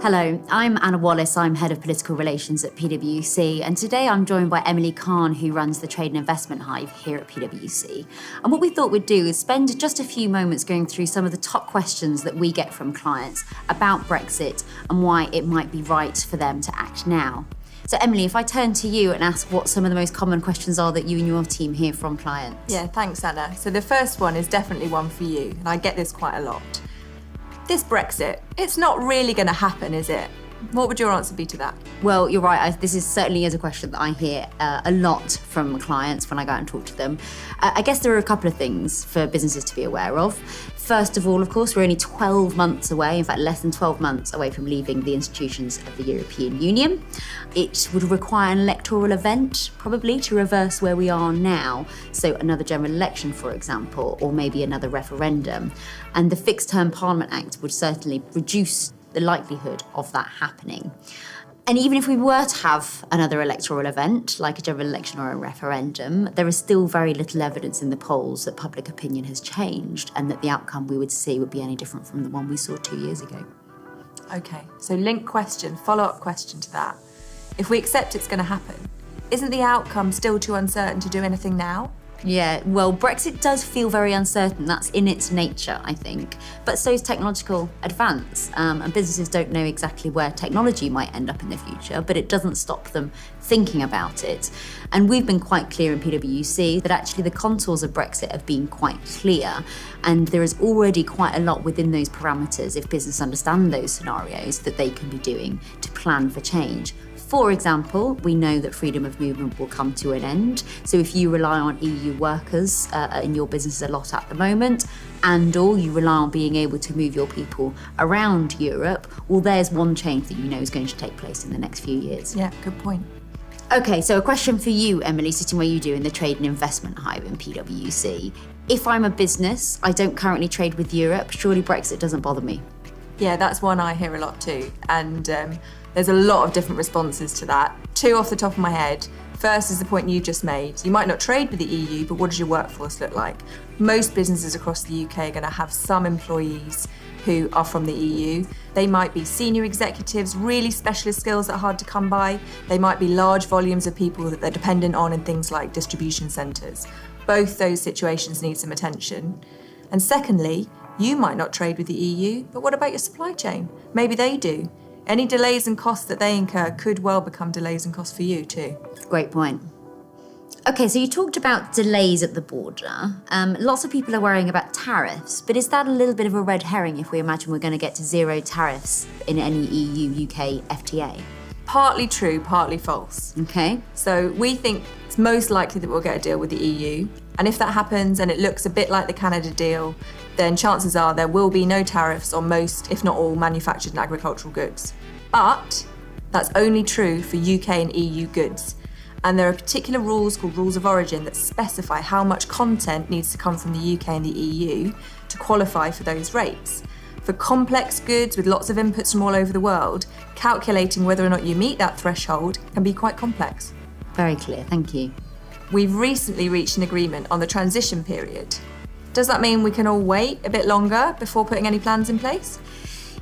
Hello, I'm Anna Wallace. I'm Head of Political Relations at PwC, and today I'm joined by Emily Khan, who runs the Trade and Investment Hive here at PwC. And what we thought we'd do is spend just a few moments going through some of the top questions that we get from clients about Brexit and why it might be right for them to act now. So Emily, if I turn to you and ask what some of the most common questions are that you and your team hear from clients. Yeah, thanks, Anna. So the first one is definitely one for you, and I get this quite a lot. This Brexit, it's not really going to happen, is it? What would your answer be to that? Well, you're right. This is certainly is a question that I hear a lot from clients when I go out and talk to them. I guess there are a couple of things for businesses to be aware of. First of all, of course, we're only 12 months away, in fact, less than 12 months away from leaving the institutions of the European Union. It would require an electoral event, probably, to reverse where we are now. So another general election, for example, or maybe another referendum. And the Fixed Term Parliament Act would certainly reduce the likelihood of that happening. And even if we were to have another electoral event, like a general election or a referendum, there is still very little evidence in the polls that public opinion has changed and that the outcome we would see would be any different from the one we saw 2 years ago. Okay, so link question, follow-up question to that. If we accept it's going to happen, isn't the outcome still too uncertain to do anything now? Yeah, well, Brexit does feel very uncertain. That's in its nature, I think. But so is technological advance. And businesses don't know exactly where technology might end up in the future, but it doesn't stop them thinking about it. And we've been quite clear in PwC that actually the contours of Brexit have been quite clear. And there is already quite a lot within those parameters, if business understand those scenarios, that they can be doing to plan for change. For example, we know that freedom of movement will come to an end. So if you rely on EU workers in your business a lot at the moment, and or you rely on being able to move your people around Europe, well, there's one change that you know is going to take place in the next few years. Yeah, good point. Okay, so a question for you, Emily, sitting where you do in the Trade and Investment Hive in PwC. If I'm a business, I don't currently trade with Europe, surely Brexit doesn't bother me. Yeah, that's one I hear a lot too. And there's a lot of different responses to that. Two off the top of my head. First is the point you just made. You might not trade with the EU, but what does your workforce look like? Most businesses across the UK are going to have some employees who are from the EU. They might be senior executives, really specialist skills that are hard to come by. They might be large volumes of people that they're dependent on in things like distribution centres. Both those situations need some attention. And secondly, you might not trade with the EU, but what about your supply chain? Maybe they do. Any delays and costs that they incur could well become delays and costs for you too. Great point. Okay, so you talked about delays at the border. Lots of people are worrying about tariffs, but is that a little bit of a red herring if we imagine we're going to get to zero tariffs in any EU-UK FTA? Partly true, partly false. Okay. So we think it's most likely that we'll get a deal with the EU. And if that happens and it looks a bit like the Canada deal, then chances are there will be no tariffs on most, if not all, manufactured and agricultural goods. But that's only true for UK and EU goods. And there are particular rules called rules of origin that specify how much content needs to come from the UK and the EU to qualify for those rates. For complex goods with lots of inputs from all over the world, calculating whether or not you meet that threshold can be quite complex. Very clear, thank you. We've recently reached an agreement on the transition period. Does that mean we can all wait a bit longer before putting any plans in place?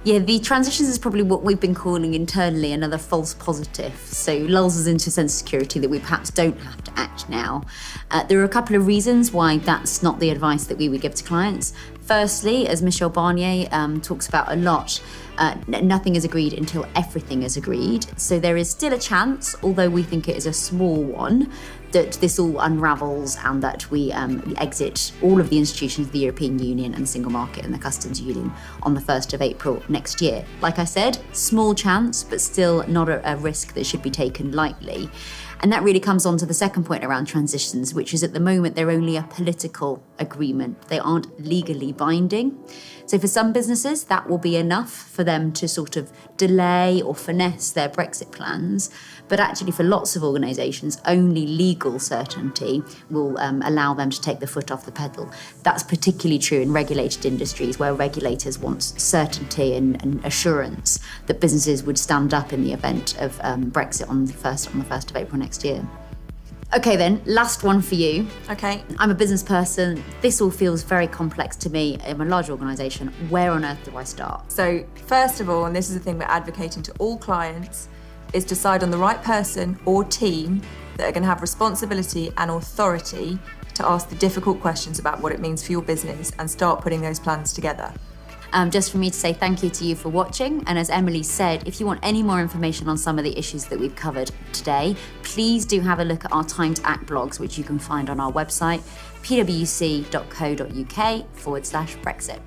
Yeah, the transitions is probably what we've been calling internally another false positive. So lulls us into a sense of security that we perhaps don't have to act now. There are a couple of reasons why that's not the advice that we would give to clients. Firstly, as Michel Barnier talks about a lot, nothing is agreed until everything is agreed. So there is still a chance, although we think it is a small one, that this all unravels and that we exit all of the institutions of the European Union and the single market and the customs union on the 1st of April next year. Like I said, small chance, but still not a risk that should be taken lightly. And that really comes on to the second point around transitions, which is at the moment they're only a political agreement. They aren't legally binding. So for some businesses, that will be enough for them to sort of delay or finesse their Brexit plans. But actually for lots of organisations, only legal certainty will allow them to take the foot off the pedal. That's particularly true in regulated industries where regulators want certainty and assurance that businesses would stand up in the event of Brexit on the 1st of April next year. Okay then, last one for you. Okay. I'm a business person. This all feels very complex to me. I'm a large organisation. Where on earth do I start? So first of all, and this is the thing we're advocating to all clients, is decide on the right person or team that are going to have responsibility and authority to ask the difficult questions about what it means for your business and start putting those plans together. Just for me to say thank you to you for watching. And as Emily said, if you want any more information on some of the issues that we've covered today, please do have a look at our Time to Act blogs, which you can find on our website, pwc.co.uk/Brexit.